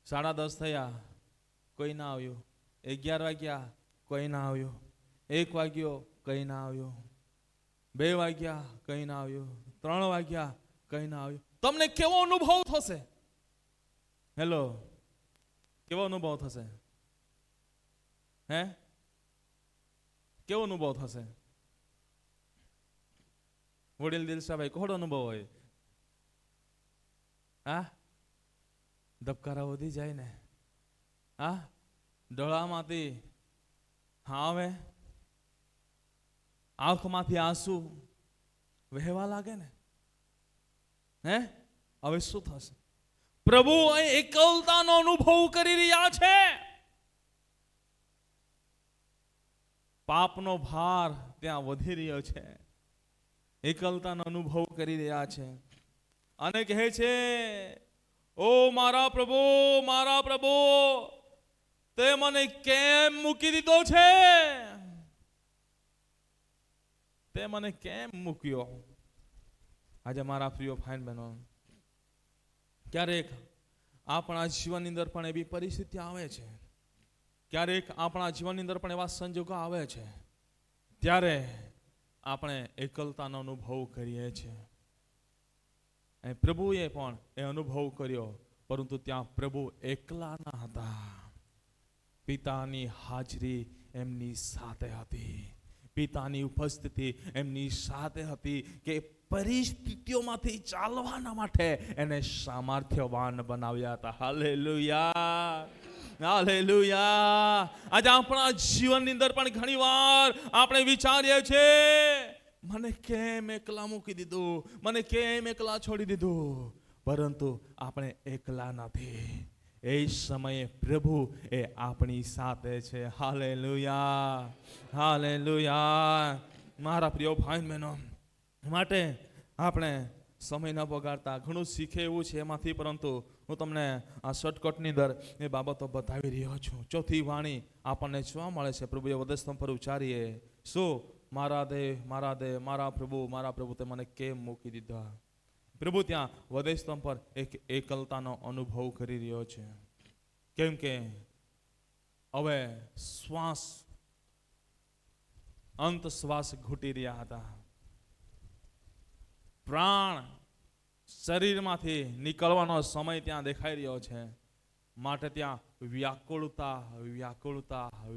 10:30 થયા, કોઈ ના આવ્યું. 11 વાગ્યા, કોઈ ના આવ્યું. 1 વાગ્યો, કઈ ના આવ્યું. 2 વાગ્યા, કઈ ના આવ્યું. 3 વાગ્યા, કઈ ના આવ્યું. તમને કેવો અનુભવ થશે? હેલો, કેવો અનુભવ થશે? કેવો અનુભવ થશે? વડીલ દિલશાભાઈ, કોહડો અનુભવ હોય? ધબકારા વધી જાય ને? ડોળામાંથી આવે, આંખમાંથી આંસુ વહેવા લાગે ને? હવે શું થશે? પ્રભુ અહીં એકલતાનો અનુભવ કરી રહ્યા છે. પાપનો ભાર ત્યાં વધી રહ્યો છે. એકલતાનો અનુભવ કરી રહ્યા છે અને કહે છે, ઓ મારા પ્રભુ તે મને કેમ મૂકી દીધો છે? તે મને કેમ મૂક્યો? આજે મારા પ્રિય ભાઈ બહેનો, ક્યારેક આપણા જીવનની અંદર પણ એવી પરિસ્થિતિ આવે છે, ક્યારેક આપણા જીવનની અંદર પણ એવા સંજોગો આવે છે, ત્યારે આપણે એકલતાનો અનુભવ કરીએ છીએ. પ્રભુએ પણ એ અનુભવ કર્યો, પરંતુ ત્યાં પ્રભુ એકલા ના હતા. પિતાની હાજરી એમની સાથે હતી, પિતાની ઉપસ્થિતિ એમની સાથે હતી કે પરિસ્થિતિઓમાંથી ચાલવાના માટે એને સામર્થ્યવાન બનાવ્યા હતા. Hallelujah, hallelujah. આજે આપણા જીવનની અંદર પણ ઘણીવાર આપણે વિચારીએ છીએ, મને કેમ એકલા મૂકી દીધું, મને કેમ એકલા છોડી દીધું, પરંતુ આપણે એકલા નથી. એ સમયે પ્રભુ એ આપણી સાથે છે. Hallelujah, hallelujah. મારા પ્રિય ભાઈ બહેનો, માટે આપણે સમય ન બગાડતા ઘણું શીખે એવું છે એમાંથી, પરંતુ હું તમને આ શોર્ટકટની અંદર એ બાબતો બતાવી રહ્યો છું. ચોથી વાણી આપણને જોવા મળે છે, પ્રભુએ વધસ્તંભ પર ઉચ્ચારીએ, શું મારા દેહ, મારા પ્રભુ તે મને કેમ મૂકી દીધા. પ્રભુ ત્યાં વધસ્તંભ પર એક એકલતાનો અનુભવ કરી રહ્યો છે. કેમ કે હવે અંત શ્વાસ ઘૂંટી રહ્યા હતા. પ્રાણ શરીરમાંથી નીકળવાનો સમય ત્યાં દેખાઈ રહ્યો છે. માટે ત્યાં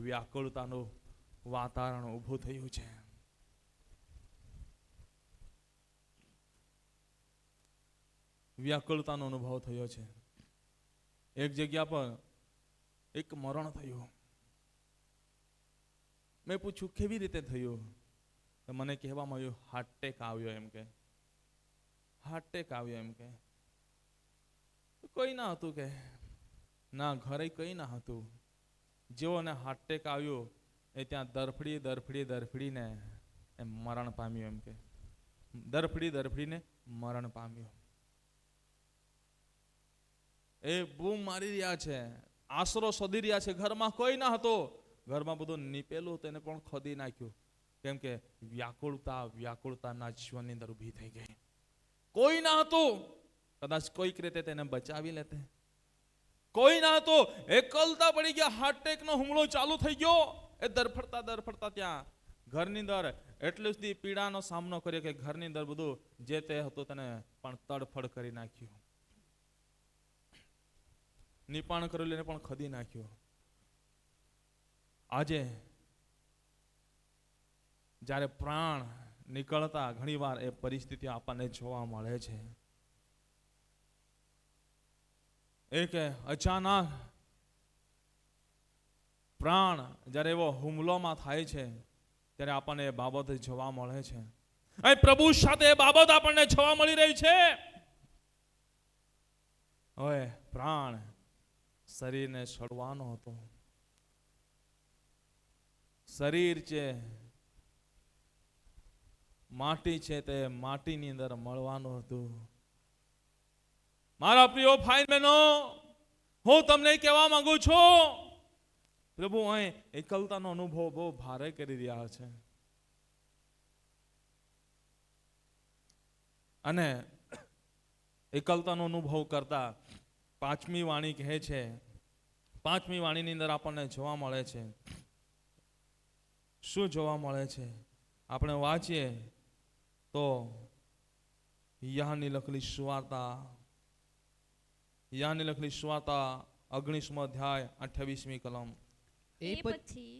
વ્યાકુળતાનું વાતાવરણ ઊભું થયું છે. વ્યાકુળતાનો અનુભવ થયો છે. એક જગ્યા પર એક મરણ થયું. મેં પૂછ્યું કેવી રીતે થયું? તો મને કહેવામાં આવ્યું હાર્ટ એટેક આવ્યો એમ કે. હાર્ટ એટેક આવ્યો એમ કે. કોઈ ના હતું કે ના, ઘરે કઈ ના હતું. જેઓને હાર્ટ એટેક આવ્યો એ ત્યાં દરફડીને એ મરણ પામ્યું એમ કે. દરફડીને મરણ પામ્યું. એ બૂમ મારી રહ્યા છે, આશરો શોધી રહ્યા છે. ઘરમાં કોઈ ના હતો. ઘરમાં બધું નીપેલું તેને પણ ખોદી નાખ્યું. કેમ કે વ્યાકુળતાના જીવનની અંદર ઊભી થઈ ગઈ. કોઈ ના હતું. કદાચ કોઈક રીતે તેને બચાવી લેતે. કોઈ ના હતો. એકલતા પડી ગયા. હાર્ટ એટેકનો હુમલો ચાલુ થઈ ગયો. એ દરફડતા ત્યાં ઘરની અંદર એટલી સુધી પીડાનો સામનો કર્યો કે ઘરની અંદર બધું જે તે હતું તેને પણ તડફડ કરી નાખ્યું. નિપાણ કરેલું એને પણ ખદી નાખ્યો. આજે જ્યારે પ્રાણ નીકળતા ઘણીવાર એ પરિસ્થિતિ આપણને જોવા મળે છે. એક અચાનક પ્રાણ જ્યારે એવો હુમલોમાં થાય છે ત્યારે આપણને એ બાબત જોવા મળે છે. અહીં પ્રભુ સાથે એ બાબત આપણને જોવા મળી રહી છે. હવે પ્રાણ શરીરને છોડવાનો હતો. શરીર છે માટી છે તે માટીની અંદર મળવાનું હતું. મારા પ્રિય ભાઈ બહેનો, હું તમને કહેવા માંગુ છું, પ્રભુ અહીં એકલતાનો અનુભવ બહુ ભારે કરી રહ્યા છે. અને એકલતાનો અનુભવ કરતા પાંચમી વાણી કહે છે, પાંચમી વાણીની અંદર આપણને જોવા મળે છે. શું જોવા મળે છે? આપણે વાંચીએ તો યાની લખેલી સુવાર્તા 19મો અધ્યાય 28મી કલમ. એ પછી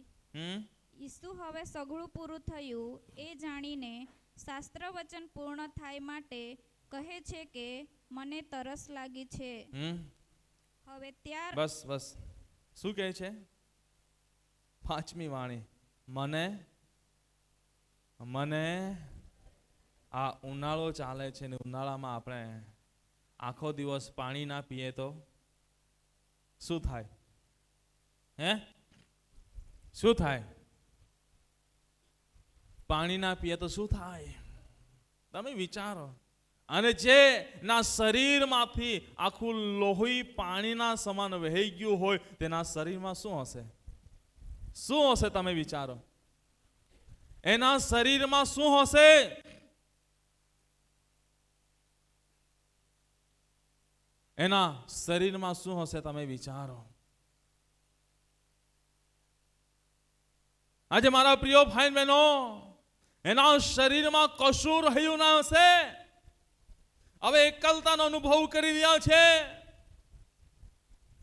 ઈસુ હવે સઘળું પૂરું થયું એ જાણીને શાસ્ત્ર વચન પૂર્ણ થાય માટે કહે છે કે મને તરસ લાગી છે. હવે ત્યાર બસ શું કહે છે? પાંચમી વાણી, મને આ ઉનાળો ચાલે છે ને ઉનાળામાં આપણે આખો દિવસ પાણી ના પીએ તો શું થાય? શું થાય? પાણી ના પીએ તો શું થાય? તમે વિચારો. અને જે ના શરીરમાંથી આખું લોહી પાણીના સમાન વહી ગયું હોય તેના શરીરમાં શું હશે? શું હશે? તમે વિચારો. એના શરીરમાં શું હશે? એના શરીરમાં શું હશે? તમે વિચારો. આજે મારા પ્રિય ભાઈ બહેનો, એના શરીરમાં કશું રહ્યું ના હશે. હવે એકલતાનો અનુભવ કરી રહ્યા છે.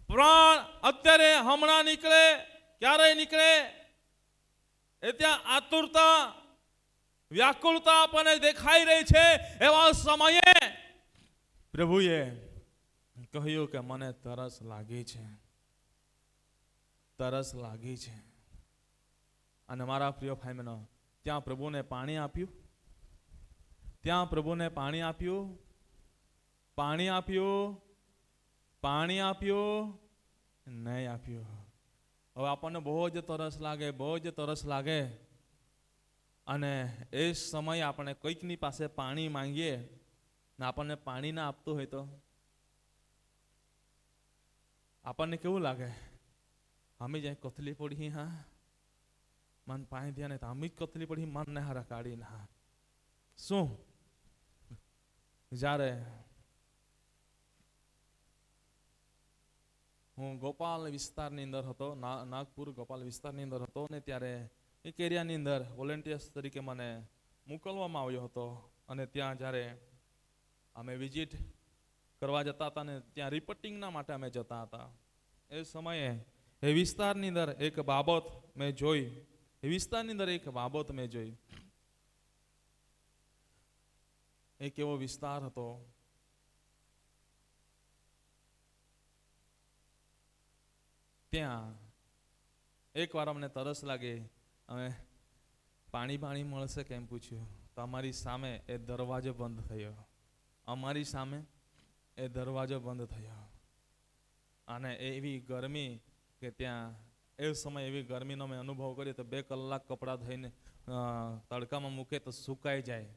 પ્રાણ અત્યારે હમણાં નીકળે, ક્યારે નીકળે એ ત્યાં આતુરતા, વ્યાકુળતા આપણને દેખાઈ રહી છે. એવા સમયે પ્રભુએ કહ્યું કે મને તરસ લાગી છે, તરસ લાગી છે. અને મારા પ્રિય ભાઈ બહેનો, ત્યાં પ્રભુને પાણી આપ્યું, ત્યાં પ્રભુને પાણી આપ્યું, પાણી આપ્યું, પાણી આપ્યું, નહીં આપ્યું. હવે આપણને બહુ જ તરસ લાગે, બહુ જ તરસ લાગે. અને એ સમયે આપણે કોઈકની પાસે પાણી માંગીએ ને આપણને પાણી ના આપતું હોય તો આપણને કેવું લાગે? અમે જાય કોથલી પડી, હા મન પાસે ધ્યાન આમી જ કતલી પડી મનને હારા કાઢી ના શું જ્યારે હું ગોપાલ વિસ્તારની અંદર હતો, નાગપુર ગોપાલ વિસ્તારની અંદર હતો ને ત્યારે એક એરિયાની અંદર વોલેન્ટિયર્સ તરીકે મને મોકલવામાં આવ્યો હતો અને ત્યાં જ્યારે અમે વિઝિટ કરવા જતા હતા ને ત્યાં રિપોર્ટિંગના માટે અમે જતા હતા. એ સમયે એ વિસ્તારની અંદર એક બાબત મેં જોઈ, એક એવો વિસ્તાર હતો ત્યાં એકવાર અમને તરસ લાગે, અમે પાણી મળશે કેમ પૂછ્યું તો અમારી સામે એ દરવાજો બંધ થયો. અને એવી ગરમી કે ત્યાં એ સમય એવી ગરમીનો મેં અનુભવ કર્યો તો 2 કલાક કપડાં ધોઈને તડકામાં મૂકે તો સુકાઈ જાય,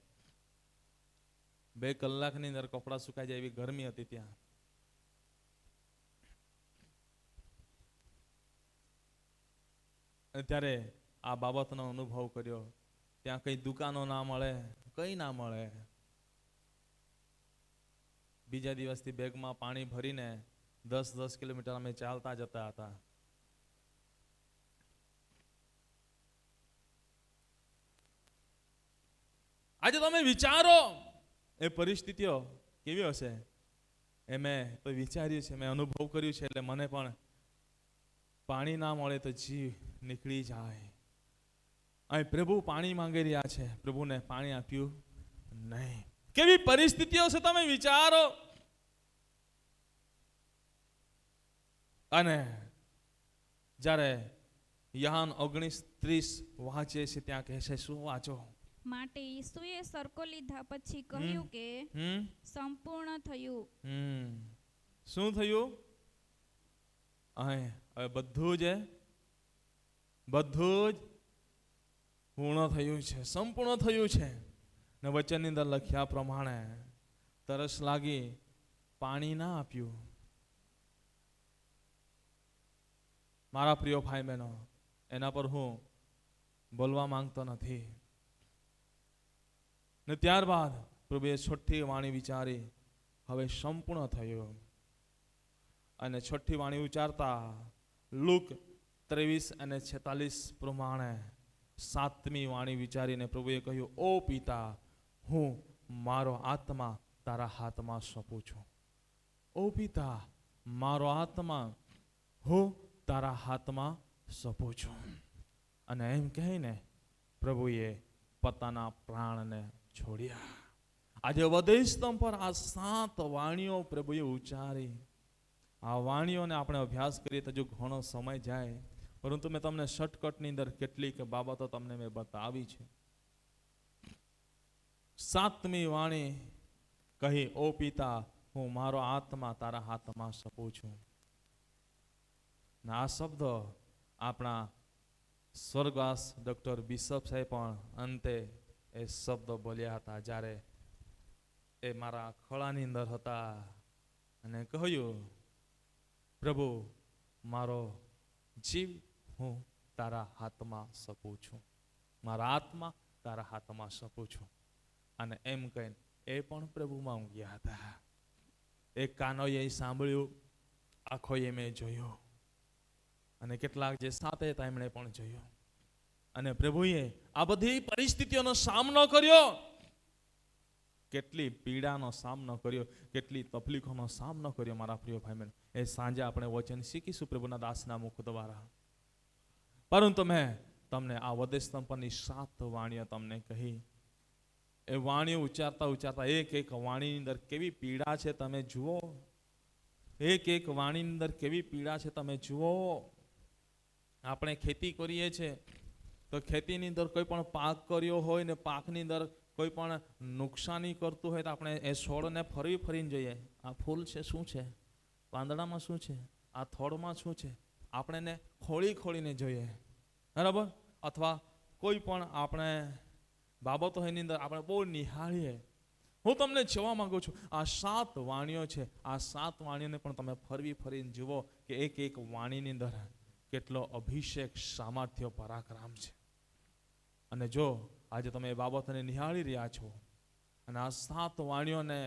2 કલાકની અંદર કપડાં સુકાઈ જાય એવી ગરમી હતી ત્યાં. ત્યારે આ બાબતનો અનુભવ કર્યો. ત્યાં કઈ દુકાનો ના મળે, કઈ ના મળે. બીજા દિવસથી બેગમાં પાણી ભરીને 10 કિલોમીટર અમે ચાલતા જતા હતા. આજે તમે વિચારો એ પરિસ્થિતિઓ કેવી હશે. એ મેં તો વિચાર્યું છે, મેં અનુભવ કર્યું છે, એટલે મને પણ પાણી ના મળે તો જીવ નીકળી જાય. અહીં પ્રભુ પાણી માંગી રહ્યા છે, પ્રભુને પાણી આપ્યું નહીં. કેવી પરિસ્થિતિઓ છે તમે વિચારો. અને જ્યારે યહાન 19:30 વાંચે છે ત્યાં કહે છે, શું વાંચો? માટે ઈસુએ સરકો લીધા પછી કહ્યું કે સંપૂર્ણ થયું. શું થયું? હવે બધું જ પૂર્ણ થયું છે, સંપૂર્ણ થયું છે. ને વચનની અંદર લખ્યા પ્રમાણે તરસ લાગી, પાણી ના આપ્યું. મારા પ્રિય ભાઈ બહેનો, એના પર હું બોલવા માંગતો નથી. ને ત્યારબાદ પ્રભુએ છઠ્ઠી વાણી વિચારી, હવે સંપૂર્ણ થયું. અને છઠ્ઠી વાણી ઉચ્ચારતા લુક 23:46 પ્રમાણે 7મી વાણી વિચારીને પ્રભુએ કહ્યું, ઓ પિતા, હું મારો આત્મા તારા હાથમાં સોંપું છું. ઓ પિતા, મારો આત્મા હું તારા હાથમાં સોંપું છું. અને એમ કહીને પ્રભુએ પોતાના પ્રાણને છોડ્યા. આજે વધસ્તંભ પર આ 7 વાણીઓ પ્રભુએ ઉચ્ચારી. આ વાણીઓને આપણે અભ્યાસ કરીએ તો જો ઘણો સમય જાય, પરંતુ મેં તમને શોર્ટકટની અંદર કેટલીક બાબતો તમને મેં બતાવી છે. 7મી વાણી કહી, ઓ પિતા, હું મારો આત્મા તારા હાથમાં સોંપું છું. આ શબ્દ આપણા સ્વર્ગવાસ ડોક્ટર બિશપ સાહેબ પણ અંતે એ શબ્દ બોલ્યા હતા જ્યારે એ મારા ખોળાની અંદર હતા અને કહ્યું, પ્રભુ, મારો જીવ હું તારા હાથમાં સોંપું છું, મારા આત્મા તારા હાથમાં સોંપું છું. અને એમ કહીને એ પણ પ્રભુમાં ઊંઘ્યા હતા. એક કાનોએ સાંભળ્યું, આંખોએ મેં જોયું, અને કેટલાક જે સાથે હતા એમણે પણ જોયું. અને પ્રભુએ આ બધી પરિસ્થિતિઓનો સામનો કર્યો, કેટલી પીડાનો સામનો કર્યો, કેટલી તકલીફોનો સામનો કર્યો. મારા પ્રિય ભાઈ બહેન, એ સાંજે આપણે વચન શીખીશું પ્રભુના દાસના મુખ દ્વારા. પરંતુ મેં તમને આ વધસ્તંભ પરની 7 વાણીઓ તમને કહી. એ વાણીઓ ઉચ્ચારતા એક વાણીની અંદર કેવી પીડા છે તમે જુઓ. એક વાણીની અંદર કેવી પીડા છે તમે જુઓ. આપણે ખેતી કરીએ છીએ તો ખેતીની અંદર કોઈ પણ પાક કર્યો હોય ને પાકની અંદર કોઈ પણ નુકસાની કરતું હોય તો આપણે એ છોડને ફરીને જોઈએ, આ ફૂલ છે શું છે, પાંદડામાં શું છે, આ થોડમાં શું છે, આપણે એને ખોળીને જોઈએ, બરાબર. અથવા કોઈ પણ આપણે બાબતો એની અંદર આપણે બહુ નિહાળીએ. હું તમને કહેવા માંગુ છું, આ 7 વાણીઓ છે, આ 7 વાણીઓને પણ તમે ફરીને જુઓ કે એક વાણીની અંદર કેટલો અભિષેક, સામર્થ્ય, પરાક્રમ છે. અને જો આજે તમે એ બાબતને નિહાળી રહ્યા છો અને આ 7 વાણીઓને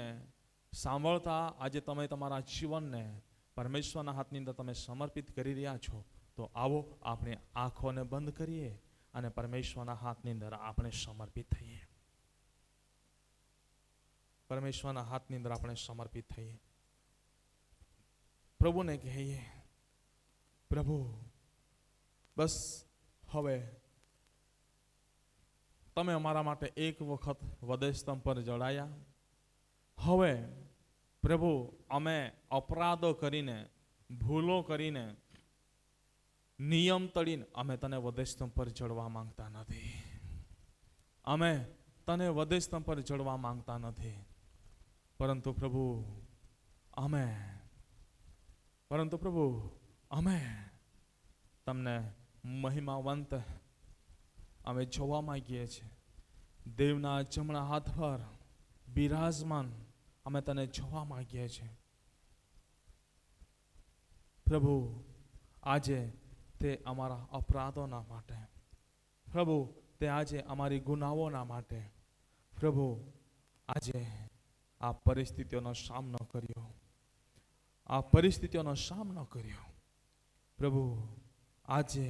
સાંભળતા આજે તમે તમારા જીવનને પરમેશ્વરના હાથની અંદર તમે સમર્પિત કરી રહ્યા છો, તો આવો આપણે આંખોને બંધ કરીએ અને પરમેશ્વરના હાથની અંદર આપણે સમર્પિત થઈએ. પરમેશ્વરના હાથની અંદર આપણે સમર્પિત થઈએ. પ્રભુને કહીએ, પ્રભુ બસ હવે તમે અમારા માટે એક વખત વધસ્તંભ પર જડાયા. હવે પ્રભુ અમે અપરાધો કરીને, ભૂલો કરીને, નિયમ તડીને અમે તને વધસ્તંભ પર ચડવા માંગતા નથી. અમે તને વધસ્તંભ પર ચડવા માંગતા નથી. પરંતુ પ્રભુ અમે તમને મહિમાવંત અમે જોવા માંગીએ છીએ. દેવના જમણા હાથ પર બિરાજમાન અમે તને જોવા માંગીએ છીએ. પ્રભુ આજે તે અમારા અપરાધોના માટે, પ્રભુ તે આજે અમારી ગુનાઓના માટે, પ્રભુ આજે આ પરિસ્થિતિઓનો સામનો કર્યો. પ્રભુ આજે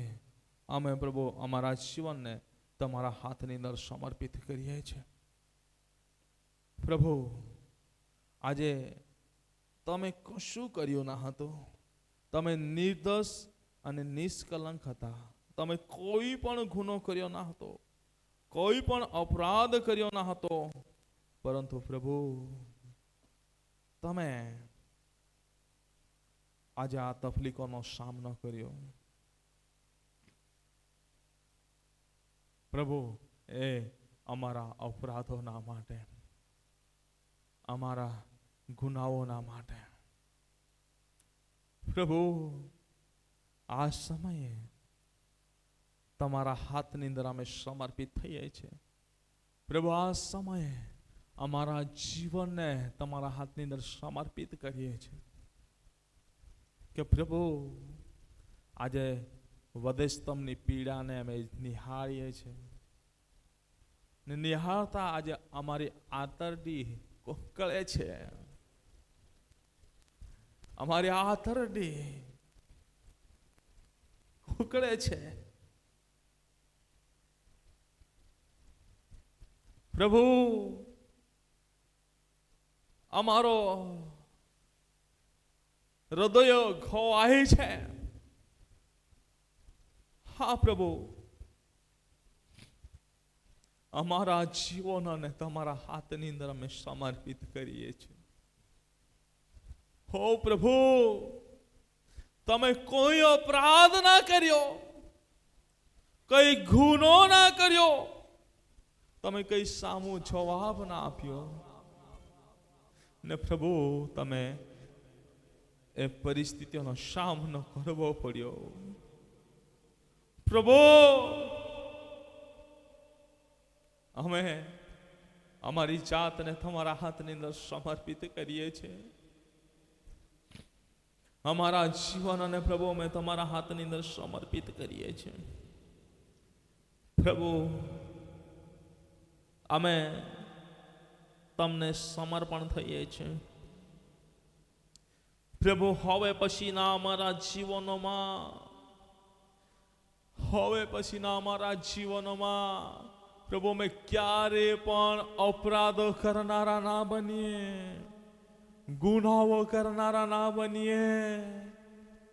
અમે પ્રભુ અમારા જીવનને તમારા હાથની અંદર સમર્પિત કરીએ છીએ. પ્રભુ આજે તમે કશું કર્યું ના હતું. તમે નિર્દોષ અને નિષ્કલંક હતા. તમે કોઈ પણ ગુનો કર્યો ના હતો, કોઈ પણ અપરાધ કર્યો ના હતો. પરંતુ પ્રભુ તમે આજે આ તકલીફોનો સામનો કર્યો. પ્રભુ એ અમારા અપરાધોના માટે, અમારા ગુનાઓના માટે. પ્રભુ આ સમયે તમારા હાથની અંદર અમે સમર્પિત થઈએ છીએ. પ્રભુ આ સમયે અમારા જીવનને તમારા હાથની અંદર સમર્પિત કરીએ છીએ કે પ્રભુ આજે વધસ્તંભની પીડાને અમે નિહાળીએ છીએ. ને નિહાળતા આજે અમારી આંતરડી કોકળે છે. અમારી આંતરડી કોકળે છે. પ્રભુ અમારો હૃદય ખોવાય છે. હા પ્રભુ અમારા જીવનને તમારા હાથની અંદર અમે સમર્પિત કરીએ છીએ. હો પ્રભુ તમે કોઈ અપરાધ ના કર્યો, કઈ ગુનો ના કર્યો, તમે કઈ સામો જવાબ ના આપ્યો. ને પ્રભુ તમે એ પરિસ્થિતિઓનો સામનો કરવો પડ્યો. પ્રભુ અમે અમારી જાતને તમારા હાથની અંદર સમર્પિત કરીએ છીએ. અમારા જીવન અને પ્રભુ અમે તમારા હાથની અંદર સમર્પિત કરીએ છીએ. પ્રભુ અમે તમને સમર્પણ થઈએ છીએ. પ્રભુ હવે પછીના અમારા જીવનોમાં પ્રભુ અમે ક્યારે પણ અપરાધો કરનારા ના બનીએ, ગુનાઓ કરનારા ના બનીએ.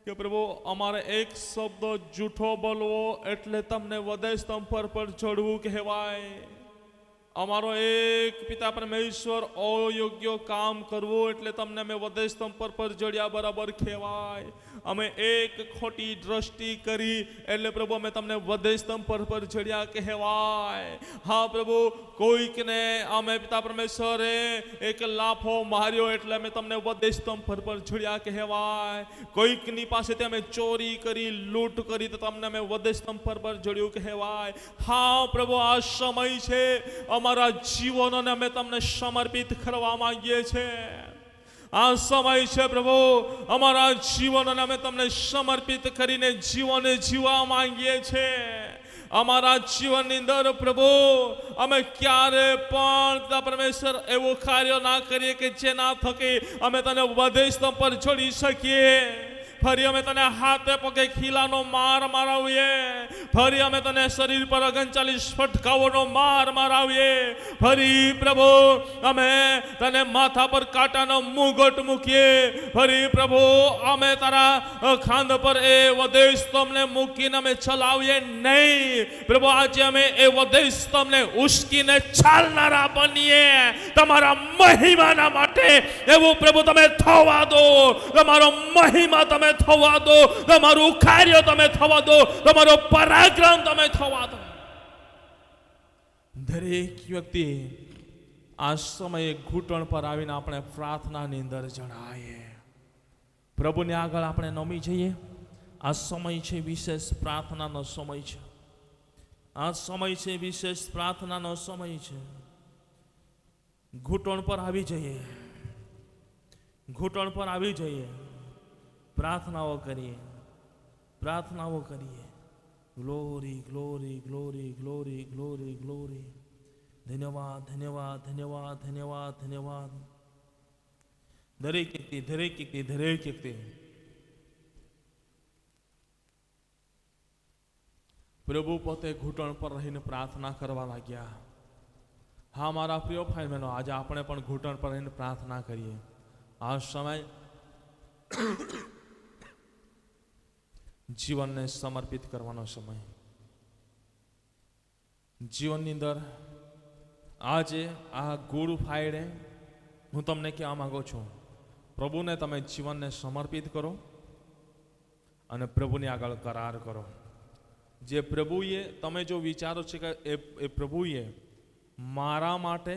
કે પ્રભુ અમારે એક શબ્દ જૂઠો બોલવો એટલે તમને વધસ્તંભ પર ચડવું કહેવાય. અમારો એક પિતા પરમેશ્વર અયોગ્ય કામ કરવું એટલે તમને અમે વધસ્તંભ પર ચડ્યા બરાબર કહેવાય. અમે એક ખોટી દ્રષ્ટિ કરી એટલે પ્રભુ અમે તમને વધસ્તંભ પર ચડ્યા કહેવાય. હા પ્રભુ કોઈકને અમે પિતા પરમેશ્વરે એક લાફો માર્યો એટલે અમે તમને વધસ્તંભ પર ચડ્યા કહેવાય. કોઈકની પાસેથી અમે ચોરી કરી, લૂંટ કરી તો તમને અમે વધસ્તંભ પર ચડ્યું કહેવાય. હા પ્રભુ આ સમય છે અમારા જીવનોને અમે તમને સમર્પિત કરવા માંગીએ છીએ. આ સમય છે પ્રભુ અમારા જીવનોને અમે તમને સમર્પિત કરીને જીવન જીવવા માંગીએ છીએ. અમારા જીવનની અંદર પ્રભુ અમે ક્યારે પણ પિતા પરમેશ્વર એવું કાર્ય ના કરીએ કે જેના થકી અમે તને વધે સ્તંભ પર ચડી શકીએ. ફરી અમે તને હાથે પગે ખીલાનો માર મારાવીએ. ફરી અમે તને શરીર પર 39 ફટકાઓનો માર મારાવીએ. ફરી પ્રભુ અમે તને માથા પર કાંટાનો મુગટ મૂકીએ. ફરી પ્રભુ અમે તારા ખાંદ પર એ વધે સ્તંભને મૂકીને અમે ચલાવીએ નહીં. પ્રભુ આજે અમે એ વધે સ્તંભને ઉશ્કીને ચાલનારા બનીએ તમારા મહિમાના માટે. એવું પ્રભુ તમે થવા દો. તમારો મહિમા તમે થવા દો. તમારું કાર્ય તમે થવા દો. તમારો પરાક્રમ તમે થવા દો. દરેક વ્યક્તિ આ સમયે ઘૂંટણ પર આવીને આપણે પ્રાર્થનાની અંદર જણાઈએ. પ્રભુને આગળ આપણે નમી જઈએ. આ સમય છે વિશેષ પ્રાર્થનાનો સમય છે. આ સમય છે વિશેષ પ્રાર્થનાનો સમય છે. ઘૂંટણ પર આવી જઈએ. ઘૂંટણ પર આવી જઈએ. પ્રાર્થનાઓ કરીએ. પ્રાર્થનાઓ કરીએ. Glory glory glory glory glory glory. ધન્યવાદ ધન્યવાદ ધન્યવાદ ધન્યવાદ ધન્યવાદ. દરેક વ્યક્તિ પ્રભુ પોતે ઘૂંટણ પર રહીને પ્રાર્થના કરવા લાગ્યા. હા મારા પ્રિય ભાઈ બહેનો, આજે આપણે પણ ઘૂંટણ પર રહીને પ્રાર્થના કરીએ. આ સમય જીવનને સમર્પિત કરવાનો સમય. જીવનની અંદર આજે આ ગુડ ફ્રાઈડે હું તમને કહેવા માંગુ છું, પ્રભુને તમે જીવનને સમર્પિત કરો અને પ્રભુની આગળ કરાર કરો. જે પ્રભુએ તમે જો વિચારો છો કે એ પ્રભુએ મારા માટે,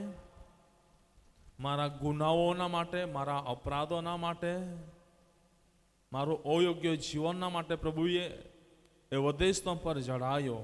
મારા ગુનાઓના માટે, મારા અપરાધોના માટે, મારું અયોગ્ય જીવનના માટે પ્રભુએ એ વધે સ્તંભ પર જડાયો.